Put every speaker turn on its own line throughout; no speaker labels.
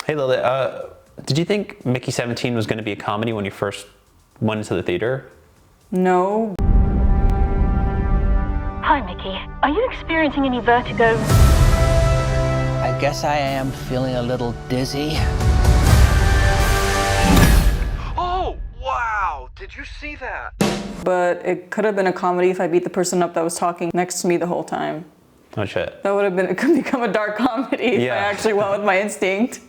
Hey Lilit, did you think Mickey 17 was going to be a comedy when you first went into the theater?
No.
Hi, Mickey. Are you experiencing any vertigo?
I guess I am feeling a little dizzy.
Oh, wow! Did you see that?
But it could have been a comedy if I beat the person up that was talking next to me the whole time.
Oh shit.
That would have been, it could become a dark comedy if I actually went with my instinct.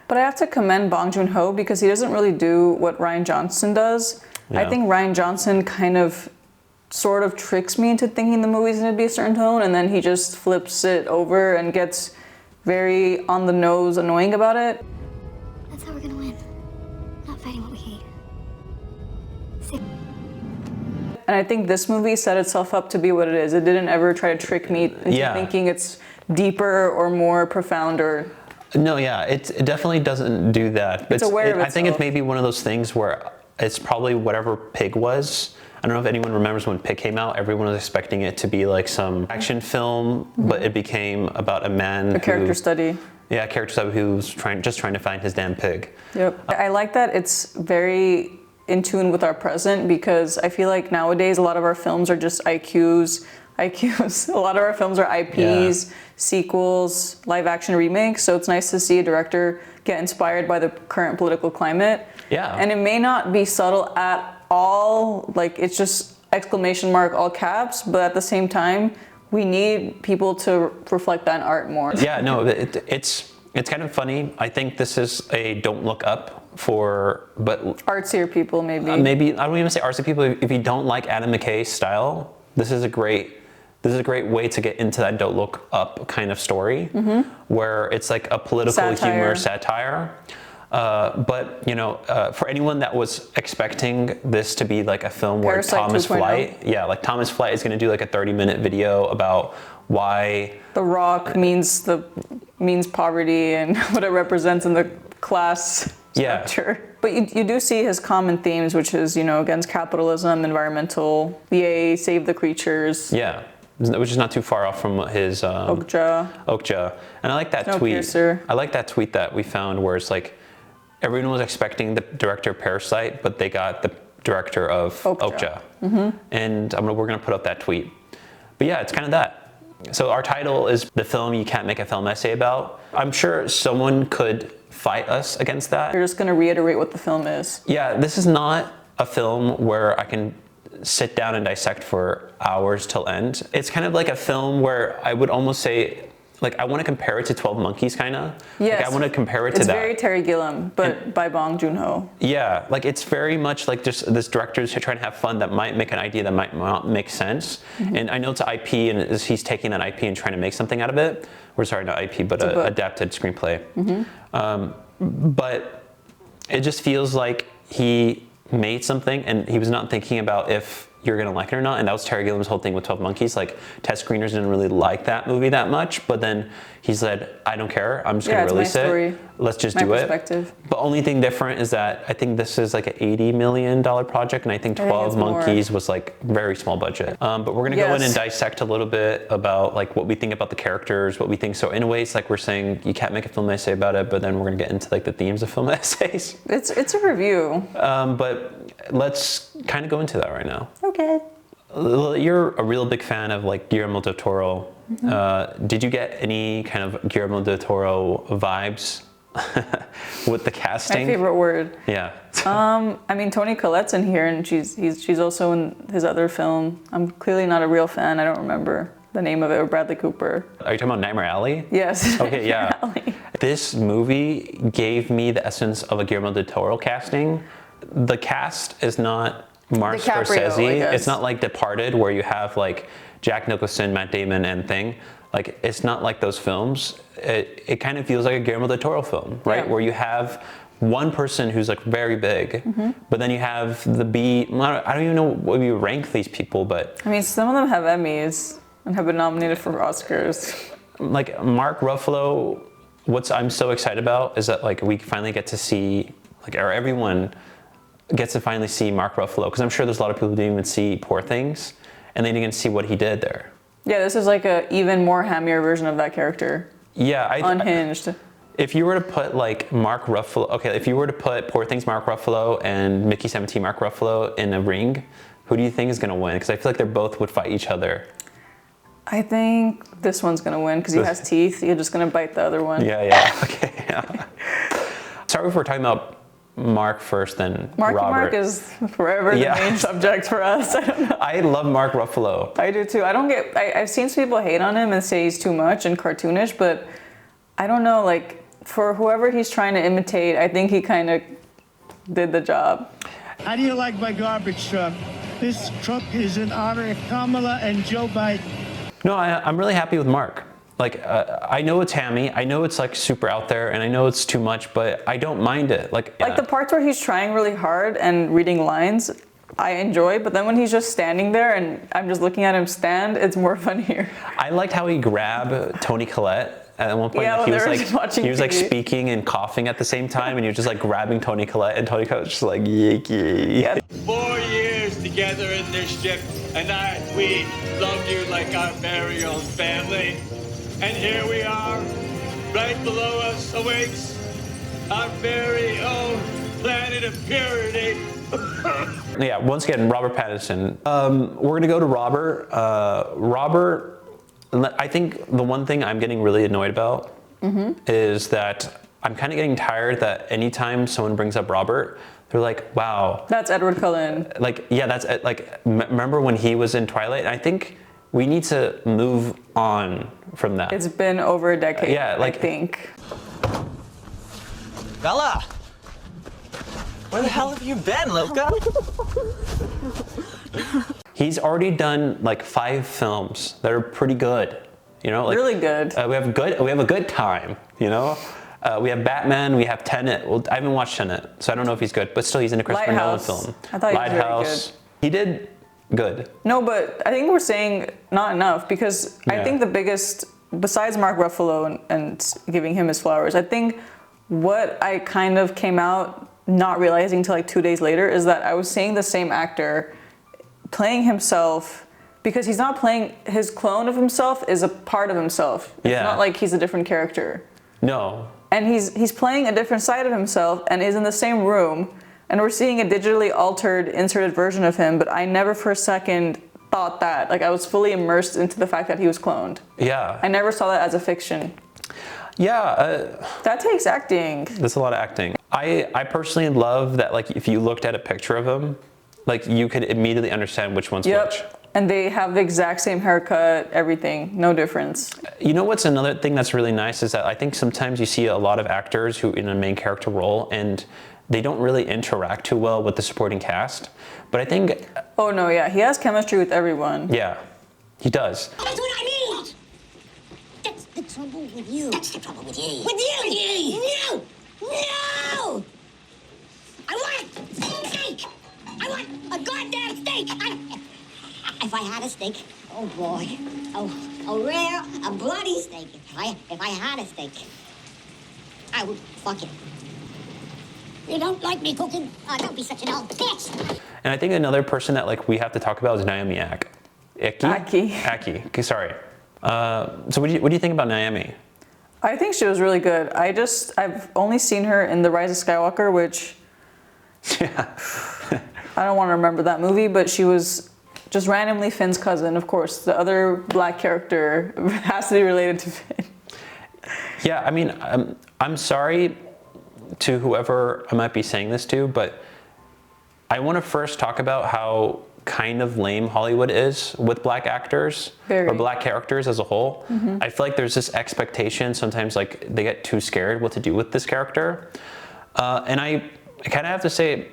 But I have to commend Bong Joon Ho because he doesn't really do what Rian Johnson does.
Yeah.
I think Rian Johnson kind of sort of tricks me into thinking the movie's gonna be a certain tone, and then he just flips it over and gets very on the nose annoying about it.
That's how we're gonna win. Not fighting what we hate.
And I think this movie set itself up to be what it is. It didn't ever try to trick me into thinking it's deeper or more profound or...
No, yeah, it definitely doesn't do that.
It's aware of itself.
I think it's maybe one of those things where it's probably whatever Pig was. I don't know if anyone remembers when Pig came out, everyone was expecting it to be like some action film, but it became about a man
A character study.
Yeah, a character study who's just trying to find his damn pig.
Yep. I like that it's very in tune with our present because I feel like nowadays a lot of our films are just IQs. A lot of our films are IPs, sequels, live action remakes. So it's nice to see a director get inspired by the current political climate.
Yeah.
And it may not be subtle at all, like it's just exclamation mark, all caps, but at the same time, we need people to reflect that in art more.
Yeah, no, it's kind of funny. I think this is a don't look up but
artsier people maybe.
Maybe, I don't even say artsy people. If you don't like Adam McKay's style, this is a great way to get into that don't look up kind of story, where it's like a political humor satire. But you know, for anyone that was expecting this to be like a film where
Parasite
Thomas
2.0.
Flight, like Thomas Flight is going to do like a 30-minute video about why
The Rock means poverty and what it represents in the class structure. But you do see his common themes, which is, you know, against capitalism, environmental, yay, save the creatures.
Yeah, which is not too far off from his Okja. And I like that tweet. I like that tweet that we found where it's like everyone was expecting the director of Parasite, but they got the director of Okja. And we're gonna put up that tweet. But yeah, it's kind of that. So our title is the film you can't make a film essay about. I'm sure someone could fight us against that.
You're just gonna reiterate what the film is.
Yeah, this is not a film where I can sit down and dissect for hours till end. It's kind of like a film where I would almost say, like, I want to compare it to 12 Monkeys, kind of.
Yes.
Like, I want to compare it to that.
It's very Terry Gilliam, but by Bong Joon Ho.
Yeah, like it's very much like just this director's trying to have fun that might make an idea that might not make sense. And I know it's an IP, and he's taking that IP and trying to make something out of it. Or sorry, not IP, but an adapted screenplay. But it just feels like he made something and he was not thinking about if you're gonna like it or not, and that was Terry Gilliam's whole thing with 12 Monkeys. Like, test screeners didn't really like that movie that much, but then he said, I don't care, I'm just gonna release it. Let's just do it. The only thing different is that I think this is like an $80 million project, and I think 12 Monkeys was like very small budget. But we're gonna go in and dissect a little bit about like what we think about the characters, what we think. So in a way, it's like we're saying you can't make a film essay about it, but then we're gonna get into like the themes of film essays.
It's a review.
But let's kind of go into that right now.
Okay.
You're a real big fan of like Guillermo del Toro. Did you get any kind of Guillermo del Toro vibes with the casting?
My favorite word.
Yeah.
I mean, Toni Collette's in here, and she's also in his other film. I'm clearly not a real fan. I don't remember the name of it, or Bradley Cooper.
Are you talking about Nightmare Alley?
Yes.
Okay, yeah. This movie gave me the essence of a Guillermo del Toro casting. The cast is not Martin Scorsese. It's not like Departed, where you have like Jack Nicholson, Matt Damon, and Thing. Like, it's not like those films. It kind of feels like a Guillermo del Toro film, right? Where you have one person who's like very big, but then you have the B. I don't even know what you rank these people, but
I mean, some of them have Emmys and have been nominated for Oscars. Like
Mark Ruffalo. What I'm so excited about is that like we finally get to see, like, or everyone gets to finally see Mark Ruffalo, because I'm sure there's a lot of people who didn't even see Poor Things, and they didn't even see what he did there.
Yeah, this is like a even more hammier version of that character.
Yeah,
unhinged.
If you were to put like Mark Ruffalo, okay, if you were to put Poor Things Mark Ruffalo and Mickey 17 Mark Ruffalo in a ring, who do you think is gonna win? Because I feel like they both would fight each other.
I think this one's gonna win because he has teeth. You're just gonna bite the other one.
Yeah, okay. Yeah. Sorry if we're talking about Mark first, then
Marky
Robert.
Mark is forever the main subject for us. I don't know.
I love Mark Ruffalo.
I do too. I've seen some people hate on him and say he's too much and cartoonish, but I don't know, like, for whoever he's trying to imitate, I think he kind of did the job.
How do you like my garbage truck? This truck is in honor of Kamala and Joe Biden.
No, I'm really happy with Mark. Like, I know it's hammy, I know it's like super out there, and I know it's too much, but I don't mind it. Like
the parts where he's trying really hard and reading lines, I enjoy, but then when he's just standing there and I'm just looking at him stand, it's more funnier.
I liked how he grabbed Toni Collette at one point.
Yeah,
like, he was like
TV.
speaking and coughing at the same time, and he was just like grabbing Toni Collette, and Toni Collette was just like yicky.
Yeah.
4 years together in this ship, and we loved you like our very own family. And here we are, right below us awaits our very own planet of purity.
Yeah, once again, Robert Pattinson. We're gonna go to Robert. Robert, I think the one thing I'm getting really annoyed about is that I'm kind of getting tired that anytime someone brings up Robert, they're like, wow.
That's Edward Cullen.
Like, yeah, that's like, remember when he was in Twilight? I think we need to move on from that.
It's been over a decade,
yeah, like,
I think.
Bella! Where the hell have you been, Luca?
He's already done like 5 films that are pretty good, you know, like
really good.
We have a good time, you know. We have Batman, we have Tenet. Well, I haven't watched Tenet, so I don't know if he's good, but still, he's in a Christopher Nolan film.
I thought
Lighthouse.
He was very good.
He did good.
No, but I think we're saying not enough because I think the biggest, besides Mark Ruffalo and giving him his flowers, I think what I kind of came out not realizing until like 2 days later is that I was seeing the same actor playing himself because he's not playing, his clone of himself is a part of himself. It's not like he's a different character.
No.
And he's playing a different side of himself and is in the same room, and we're seeing a digitally altered, inserted version of him, but I never for a second thought that. Like, I was fully immersed into the fact that he was cloned.
Yeah.
I never saw that as a fiction.
Yeah.
That takes acting.
That's a lot of acting. I personally love that, like, if you looked at a picture of him, like, you could immediately understand which one's which.
And they have the exact same haircut, everything, no difference.
You know what's another thing that's really nice is that I think sometimes you see a lot of actors who in a main character role and they don't really interact too well with the supporting cast. But I think...
Oh no, yeah, he has chemistry with everyone.
Yeah, he does.
That's what I mean! That's the trouble with you. That's the trouble with you. With you! No! No! I want steak! I want a goddamn steak! If I had a steak, oh boy, a rare, a bloody steak. If I had a steak, I would fuck it. You don't like me cooking? Oh, don't be such an old bitch.
And I think another person that like we have to talk about is Naomi Aki. Okay, sorry. So what do you think about Naomi?
I think she was really good. I've only seen her in The Rise of Skywalker, which I don't want to remember that movie, but she was just randomly Finn's cousin. Of course, the other black character has to be related to Finn.
Yeah, I mean, I'm sorry to whoever I might be saying this to, but I want to first talk about how kind of lame Hollywood is with black actors or black characters as a whole. I feel like there's this expectation sometimes, like they get too scared what to do with this character, and I kind of have to say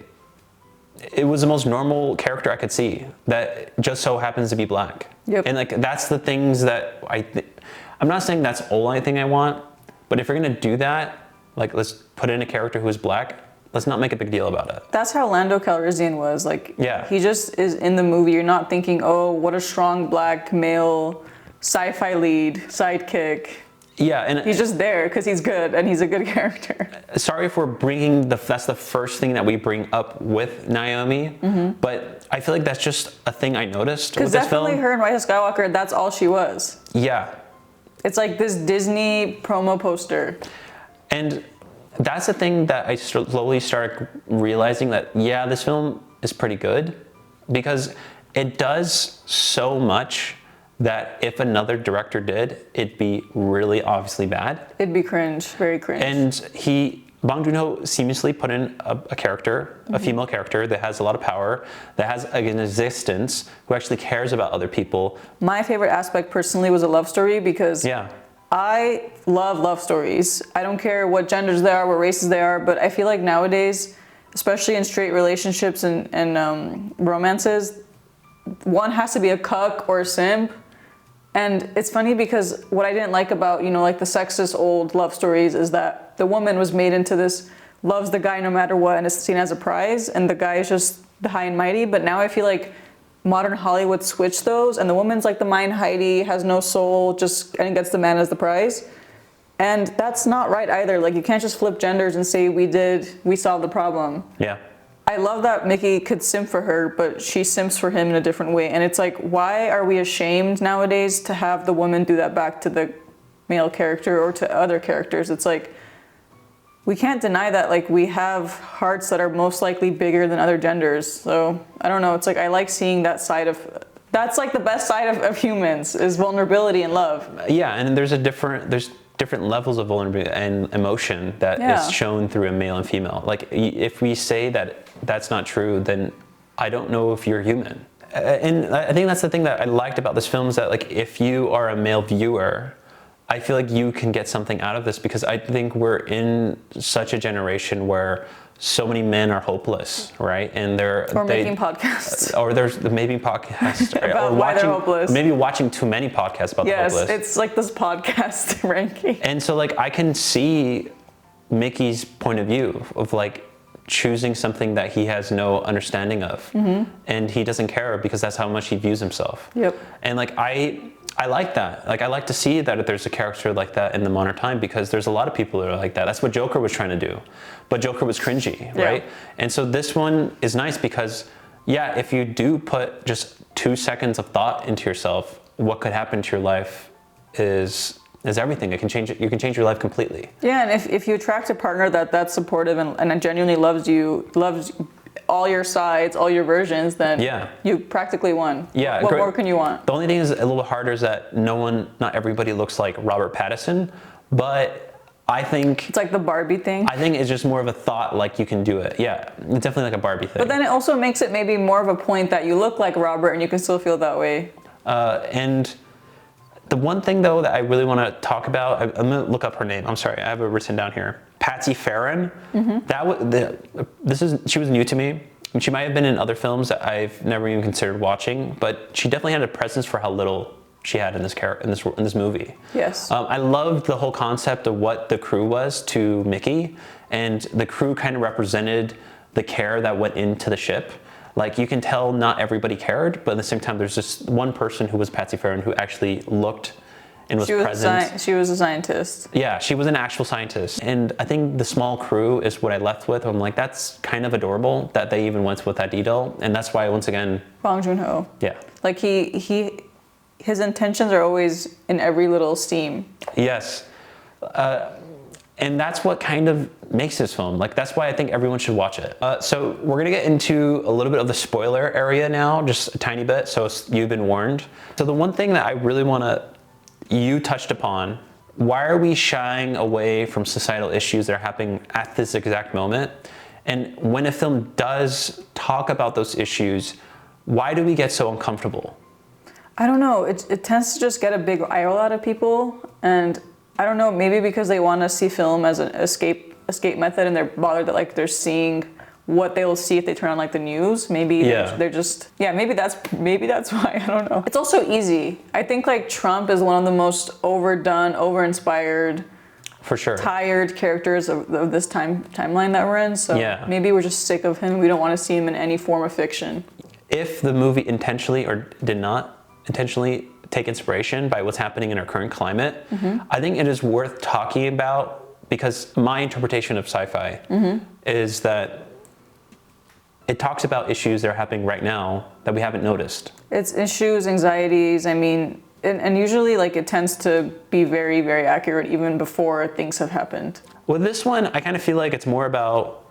it was the most normal character I could see that just so happens to be black. And like that's the things that I'm not saying that's the only thing I want, but if you're gonna do that, like let's put in a character who is black. Let's not make a big deal about it.
That's how Lando Calrissian was. Like, he just is in the movie. You're not thinking, oh, what a strong black male sci-fi lead, sidekick.
Yeah, and
he's just there because he's good and he's a good character.
Sorry if we're bringing that's the first thing that we bring up with Naomi, but I feel like that's just a thing I noticed with this film.
Because definitely her in Rise of Skywalker, that's all she was.
Yeah.
It's like this Disney promo poster.
And that's the thing that I slowly started realizing, that, yeah, this film is pretty good because it does so much that if another director did, it'd be really obviously bad.
It'd be cringe, very cringe.
And Bong Joon Ho seamlessly put in a character, a female character that has a lot of power, that has an existence, who actually cares about other people.
My favorite aspect personally was a love story because I love love stories. I don't care what genders they are, what races they are, but I feel like nowadays, especially in straight relationships and romances, one has to be a cuck or a simp. And it's funny because what I didn't like about, like the sexist old love stories is that the woman was made into this, loves the guy no matter what, and is seen as a prize, and the guy is just the high and mighty. But now I feel like modern Hollywood switched those, and the woman's like the Mein Heidi, has no soul, and gets the man as the prize. And that's not right either. Like, you can't just flip genders and say we solved the problem.
Yeah.
I love that Mickey could simp for her, but she simps for him in a different way. And it's like, why are we ashamed nowadays to have the woman do that back to the male character or to other characters? It's like, we can't deny that, like, we have hearts that are most likely bigger than other genders. So I don't know. It's like, I like seeing that side of, that's like the best side of humans, is vulnerability and love.
Yeah, and there's different levels of vulnerability and emotion that is shown through a male and female. Like, if we say that that's not true, then I don't know if you're human. And I think that's the thing that I liked about this film, is that, like, if you are a male viewer, I feel like you can get something out of this, because I think we're in such a generation where so many men are hopeless, right? And
making podcasts.
Or there's making podcasts.
About why they're hopeless.
Maybe watching too many podcasts about the hopeless.
Yes, it's like this podcast ranking.
And so, like, I can see Mickey's point of view of, like, choosing something that he has no understanding of. And he doesn't care, because that's how much he views himself.
Yep.
And, like, I like that. Like, I like to see that there's a character like that in the modern time, because there's a lot of people that are like that. That's what Joker was trying to do. But Joker was cringy, right? And so this one is nice because, yeah, if you do put just 2 seconds of thought into yourself, what could happen to your life is everything. It can change it. You can change your life completely. Yeah,
and if you attract a partner that's supportive and genuinely loves all your sides, all your versions, then you practically won.
Yeah,
what more can you want?
The only thing is a little bit harder is that not everybody looks like Robert Pattinson, but I think
it's like the Barbie thing.
I think it's just more of a thought, like, you can do it. Yeah, it's definitely like a Barbie thing.
But then it also makes it maybe more of a point that you look like Robert and you can still feel that way.
And the one thing, though, that I really want to talk about, I'm going to look up her name. I'm sorry, I have it written down here. Patsy Farron. She was new to me. She might have been in other films that I've never even considered watching, but she definitely had a presence for how little she had in this movie.
Yes.
I loved the whole concept of what the crew was to Mickey, and the crew kind of represented the care that went into the ship. Like, you can tell not everybody cared, but at the same time, there's just one person who was Patsy Farron who actually looked and was present.
She was a scientist.
Yeah, she was an actual scientist. And I think the small crew is what I left with. I'm like, that's kind of adorable that they even went with that detail. And that's why, once again,
Bong Joon Ho.
Yeah.
Like, his intentions are always in every little steam.
Yes. And that's what kind of makes this film. Like, that's why I think everyone should watch it. So we're gonna get into a little bit of the spoiler area now, just a tiny bit, so you've been warned. So the one thing that I really you touched upon, why are we shying away from societal issues that are happening at this exact moment? And when a film does talk about those issues, why do we get so uncomfortable?
I don't know, it tends to just get a big eye roll out of people, and I don't know, maybe because they want to see film as an escape method, and they're bothered that, like, they're seeing what they will see if they turn on, like, the news. Maybe they're just, maybe that's why, I don't know. It's also easy. I think, like, Trump is one of the most overdone, over-inspired,
for sure,
tired characters of this timeline that we're in. So maybe we're just sick of him. We don't want to see him in any form of fiction.
If the movie intentionally or did not intentionally take inspiration by what's happening in our current climate, I think it is worth talking about, because my interpretation of sci-fi is that it talks about issues that are happening right now that we haven't noticed.
It's issues, anxieties, I mean, and usually, like, it tends to be very, very accurate even before things have happened.
With this one, I kind of feel like it's more about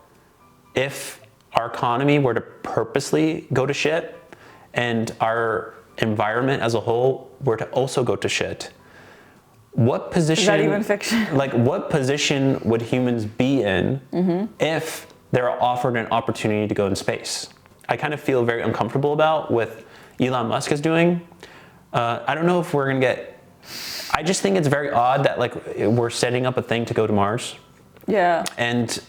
if our economy were to purposely go to shit and our environment as a whole were to also go to shit, what position...
Is that even fiction?
Like, what position would humans be in if they're offered an opportunity to go in space? I kind of feel very uncomfortable about what Elon Musk is doing. I don't know if we're gonna get... I just think it's very odd that like we're setting up a thing to go to Mars.
Yeah.
And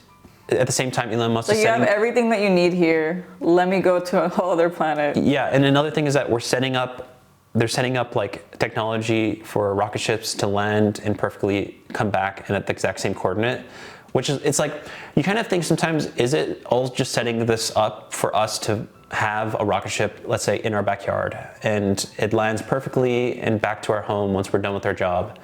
at the same time, Elon Musk
Like
is
you
setting...
have everything that you need here. Let me go to a whole other planet.
Yeah, and another thing is that they're setting up like technology for rocket ships to land and perfectly come back and at the exact same coordinate, which is, it's like, you kind of think sometimes, is it all just setting this up for us to have a rocket ship, let's say in our backyard, and it lands perfectly and back to our home once we're done with our job,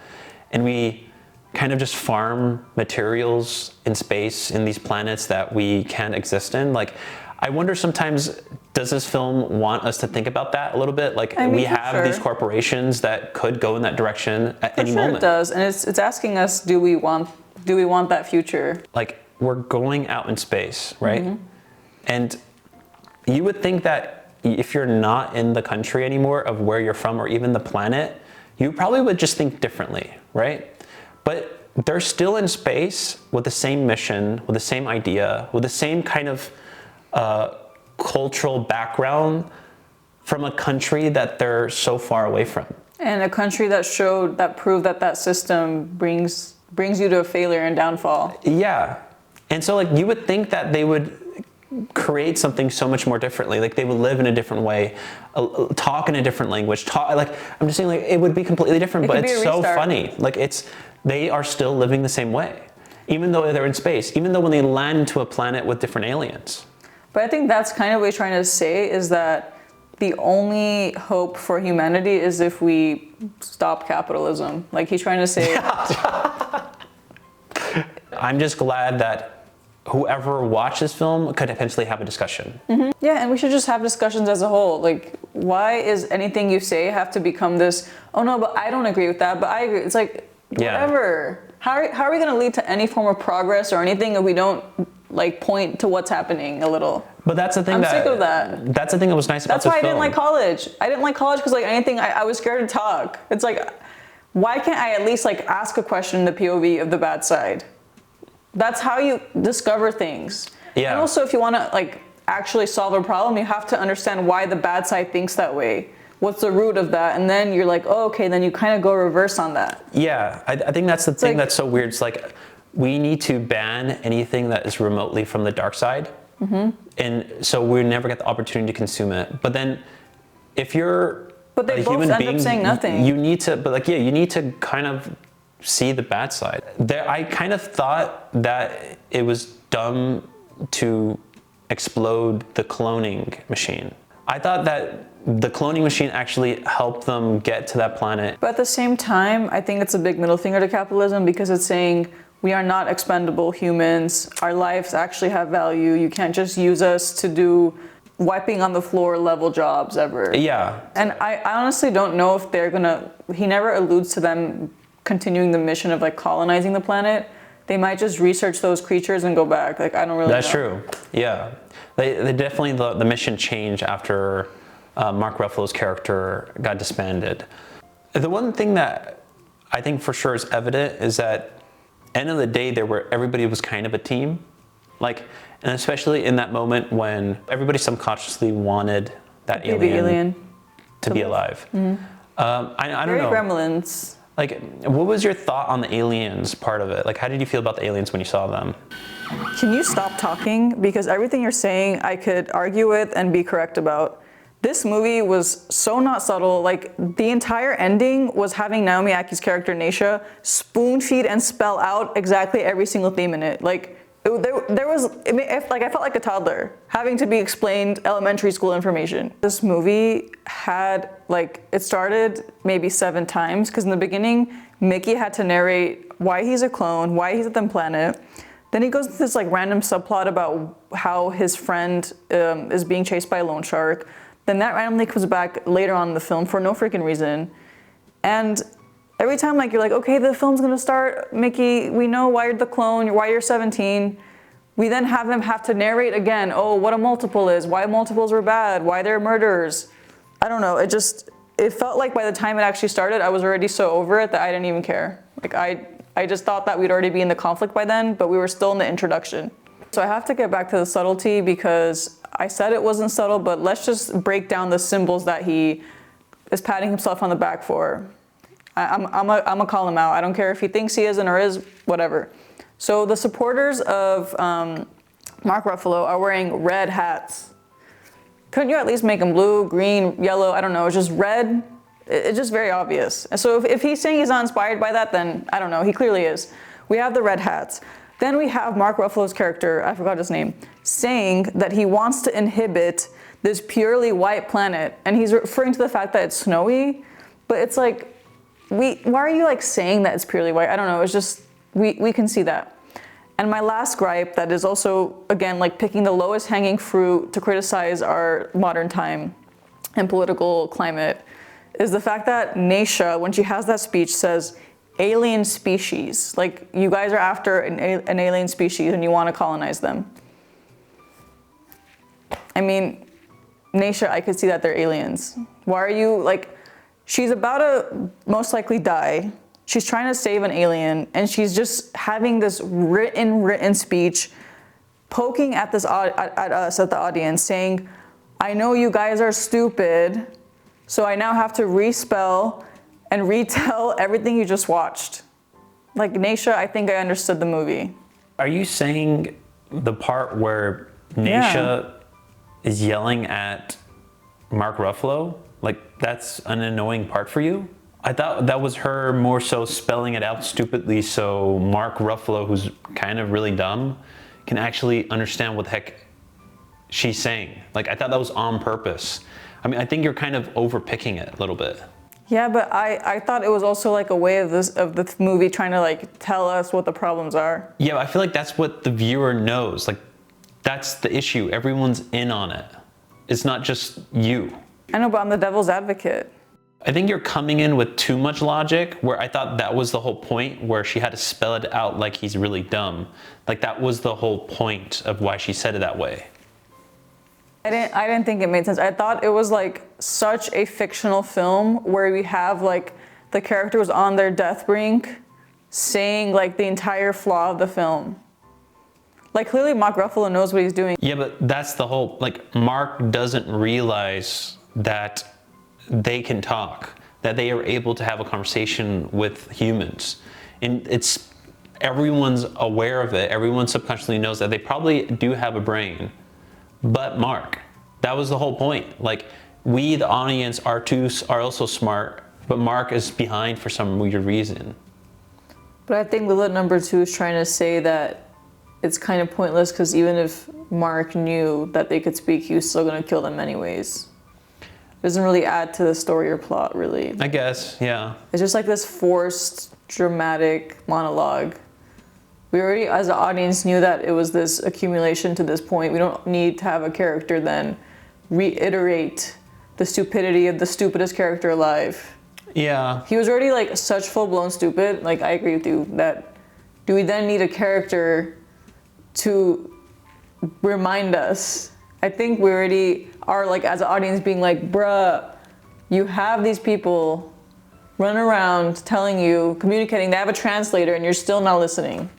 and we kind of just farm materials in space in these planets that we can't exist in? Like, I wonder sometimes, does this film want us to think about that a little bit? Like,
I mean,
we
for
have
sure.
these corporations that could go in that direction at any
For sure
moment.
it does, and it's asking us, do we want that future?
Like, we're going out in space, right?
Mm-hmm.
And you would think that if you're not in the country anymore of where you're from or even the planet, you probably would just think differently, right? But they're still in space with the same mission, with the same idea, with the same kind of cultural background from a country that they're so far away from.
And a country that proved that system brings you to a failure and downfall.
Yeah. And so like you would think that they would create something so much more differently. Like they would live in a different way, talk in a different language, like I'm just saying, like it would be completely different, but it's so funny. Like they are still living the same way, even though they're in space, even though when they land into a planet with different aliens.
But I think that's kind of what he's trying to say, is that the only hope for humanity is if we stop capitalism. Like he's trying to say.
I'm just glad that whoever watched this film could potentially have a discussion.
Mm-hmm. Yeah, and we should just have discussions as a whole. Like, why is anything you say have to become this, oh no, but I don't agree with that, but I agree. It's like, whatever. Yeah. How are we going to lead to any form of progress or anything if we don't like point to what's happening a little?
But that's the thing.
I'm sick of that.
That's the thing that was nice about this film.
That's why I didn't like college. I didn't like college because like anything, I was scared to talk. It's like, why can't I at least like ask a question in the POV of the bad side? That's how you discover things. Yeah. And also, if you want to like actually solve a problem, you have to understand why the bad side thinks that way. What's the root of that? And then you're like, oh, okay, then you kind of go reverse on that.
Yeah, I think that's the thing that's so weird. It's like, we need to ban anything that is remotely from the dark side. Mm-hmm. And so we never get the opportunity to consume it. But then if you're
but they
a
both
human
end
being,
up saying nothing.
You need to, but like, yeah, you need to kind of see the bad side. I kind of thought that it was dumb to explode the cloning machine. I thought that the cloning machine actually helped them get to that planet.
But at the same time, I think it's a big middle finger to capitalism because it's saying we are not expendable humans. Our lives actually have value. You can't just use us to do wiping on the floor level jobs ever.
Yeah.
And I honestly don't know if they're gonna, he never alludes to them continuing the mission of like colonizing the planet. They might just research those creatures and go back. Like, I don't really know.
That's true. Yeah. They definitely, the mission changed after Mark Ruffalo's character got disbanded. The one thing that I think for sure is evident is that end of the day, everybody was kind of a team. Like, and especially in that moment when everybody subconsciously wanted that alien to be alive. Mm-hmm. I don't know.
Gremlins.
Like, what was your thought on the aliens part of it? Like, how did you feel about the aliens when you saw them?
Can you stop talking? Because everything you're saying, I could argue with and be correct about. This movie was so not subtle. Like, the entire ending was having Naomi Aki's character, Naisha, spoon feed and spell out exactly every single theme in it. Like, there was, I felt like a toddler having to be explained elementary school information. This movie had, like, it started maybe 7 times, because in the beginning, Mickey had to narrate why he's a clone, why he's at the planet. Then he goes into this, like, random subplot about how his friend is being chased by a loan shark. Then that randomly comes back later on in the film for no freaking reason. And Every time like you're like, okay, the film's gonna start, Mickey, we know why you're the clone, why you're 17. We then have him have to narrate again, oh, what a multiple is, why multiples were bad, why they're murderers. I don't know, it felt like by the time it actually started, I was already so over it that I didn't even care. Like I just thought that we'd already be in the conflict by then, but we were still in the introduction. So I have to get back to the subtlety because I said it wasn't subtle, but let's just break down the symbols that he is patting himself on the back for. I'm gonna call him out. I don't care if he thinks he isn't or is, whatever. So the supporters of Mark Ruffalo are wearing red hats. Couldn't you at least make them blue, green, yellow? I don't know, it's just red. It's just very obvious. And so if he's saying he's not inspired by that, then I don't know, he clearly is. We have the red hats. Then we have Mark Ruffalo's character, I forgot his name, saying that he wants to inhabit this purely white planet. And he's referring to the fact that it's snowy, but it's like, why are you like saying that it's purely white? I don't know, it's just, we can see that. And my last gripe that is also, again, like picking the lowest hanging fruit to criticize our modern time and political climate is the fact that Naisha, when she has that speech, says, alien species. Like, you guys are after an alien species and you want to colonize them. I mean, Naisha, I could see that they're aliens. Why are you, like, she's about to most likely die. She's trying to save an alien, and she's just having this written speech, poking at us, at the audience, saying, I know you guys are stupid, so I now have to respell and retell everything you just watched. Like, Naisha, I think I understood the movie.
Are you saying the part where Naisha is yelling at Mark Ruffalo? Like, that's an annoying part for you? I thought that was her more so spelling it out stupidly so Mark Ruffalo, who's kind of really dumb, can actually understand what the heck she's saying. Like, I thought that was on purpose. I mean, I think you're kind of overpicking it a little bit.
Yeah, but I thought it was also like a way of the movie trying to like tell us what the problems are.
Yeah, I feel like that's what the viewer knows. Like, that's the issue. Everyone's in on it. It's not just you.
I know, but I'm the devil's advocate.
I think you're coming in with too much logic, where I thought that was the whole point, where she had to spell it out like he's really dumb. Like, that was the whole point of why she said it that way.
I didn't think it made sense. I thought it was like such a fictional film where we have like the characters on their death brink saying like the entire flaw of the film. Like, clearly Mark Ruffalo knows what he's doing.
Yeah, but that's the whole, like, Mark doesn't realize that they can talk, that they are able to have a conversation with humans. And everyone's aware of it. Everyone subconsciously knows that they probably do have a brain. But Mark, that was the whole point. Like, we, the audience, are also smart, but Mark is behind for some weird reason.
But I think Lilit number 2 is trying to say that it's kind of pointless because even if Mark knew that they could speak, he was still going to kill them anyways. It doesn't really add to the story or plot, really.
I guess, yeah.
It's just like this forced, dramatic monologue. We already, as an audience, knew that it was this accumulation to this point. We don't need to have a character then reiterate the stupidity of the stupidest character alive.
Yeah.
He was already like such full-blown stupid. Like, I agree with you that do we then need a character to remind us? I think we already are, like, as an audience being like, bruh, you have these people running around telling you, communicating, they have a translator and you're still not listening.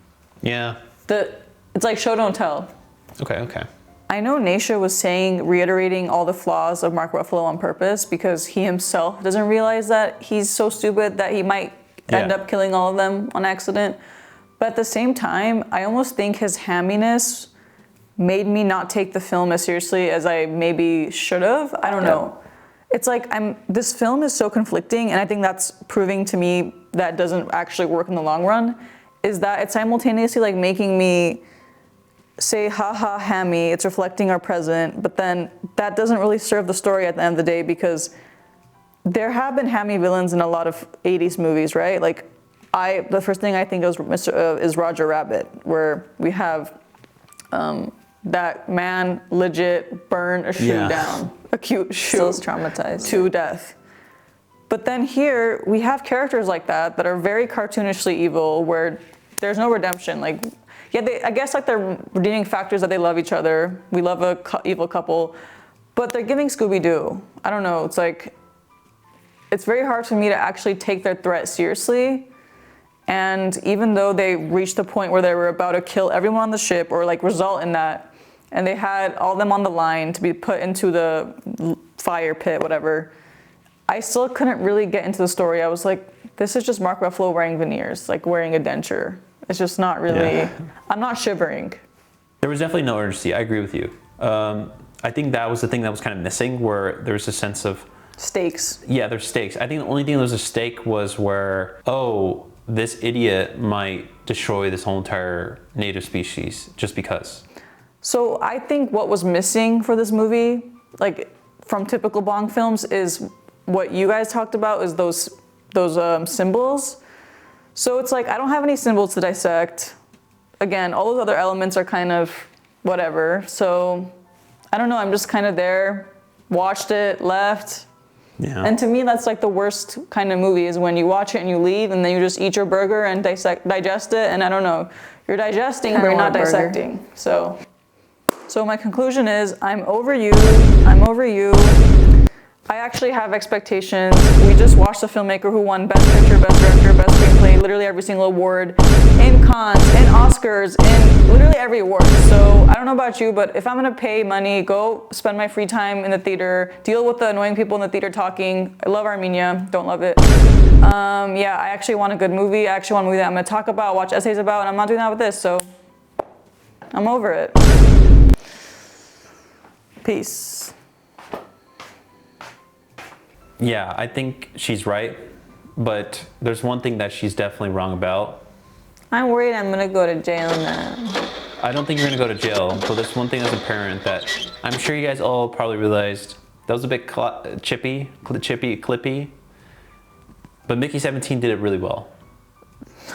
Yeah.
It's like show don't tell.
Okay.
I know Naisha was reiterating all the flaws of Mark Ruffalo on purpose because he himself doesn't realize that he's so stupid that he might end up killing all of them on accident. But at the same time, I almost think his hamminess made me not take the film as seriously as I maybe should have. I don't know. It's like this film is so conflicting, and I think that's proving to me that doesn't actually work in the long run, is that it's simultaneously like making me say, haha, hammy, it's reflecting our present, but then that doesn't really serve the story at the end of the day because there have been hammy villains in a lot of 80s movies, right? Like, the first thing I think of is Roger Rabbit, where we have that man legit burn a shoe down, a cute shoe.
Still traumatized.
To death. But then here we have characters like that are very cartoonishly evil, where there's no redemption. Like, yeah, I guess like their redeeming factors that they love each other. We love a evil couple, but they're giving Scooby-Doo. I don't know. It's like, it's very hard for me to actually take their threat seriously. And even though they reached the point where they were about to kill everyone on the ship or like result in that, and they had all of them on the line to be put into the fire pit, whatever, I still couldn't really get into the story. I was like, this is just Mark Ruffalo wearing veneers, like wearing a denture. It's just not really, I'm not shivering.
There was definitely no urgency. I agree with you. I think that was the thing that was kind of missing, where there was a sense of
stakes.
Yeah, there's stakes. I think the only thing that was a stake was where, oh, this idiot might destroy this whole entire native species just because. So
I think what was missing for this movie, like from typical Bong films, is what you guys talked about, is those symbols. So it's like, I don't have any symbols to dissect. Again, all those other elements are kind of whatever. So I don't know, I'm just kind of there, watched it, left.
Yeah.
And to me, that's like the worst kind of movie, is when you watch it and you leave and then you just eat your burger and digest it. And I don't know, you're digesting, but you're not dissecting. So my conclusion is, I'm over you. I'm over you. I actually have expectations. We just watched the filmmaker who won Best Picture, Best Director, Best Screenplay, literally every single award, in Cannes, in Oscars, in literally every award. So I don't know about you, but if I'm gonna pay money, go spend my free time in the theater, deal with the annoying people in the theater talking. I love Armenia, don't love it. Yeah, I actually want a good movie. I actually want a movie that I'm gonna talk about, watch essays about, and I'm not doing that with this, so I'm over it. Peace.
Yeah, I think she's right, but there's one thing that she's definitely wrong about.
I'm worried I'm gonna go to jail now.
I don't think you're gonna go to jail, but there's one thing as a parent that I'm sure you guys all probably realized that was a bit clippy, but Mickey 17 did it really well.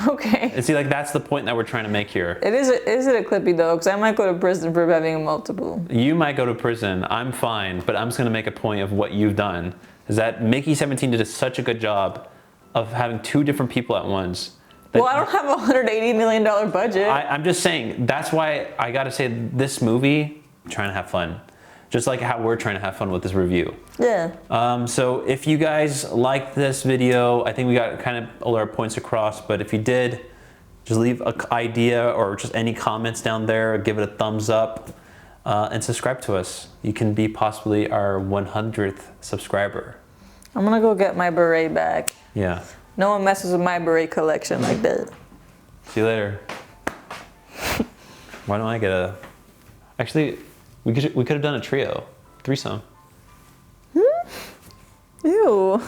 Okay.
And see, like, that's the point that we're trying to make here.
Is it a clippy though? Because I might go to prison for having a multiple.
You might go to prison, I'm fine, but I'm just gonna make a point of what you've done. Is that Mickey 17 did such a good job of having two different people at once.
Well, I don't have a $180 million budget.
I'm just saying, that's why I gotta say, this movie, I'm trying to have fun. Just like how we're trying to have fun with this review.
Yeah.
So if you guys liked this video, I think we got kind of all our points across, but if you did, just leave an idea or just any comments down there, give it a thumbs up, and subscribe to us. You can be possibly our 100th subscriber.
I'm gonna go get my beret back.
Yeah.
No one messes with my beret collection like that.
See you later. Why don't I get a... Actually, we could have done a trio. Threesome.
Ew.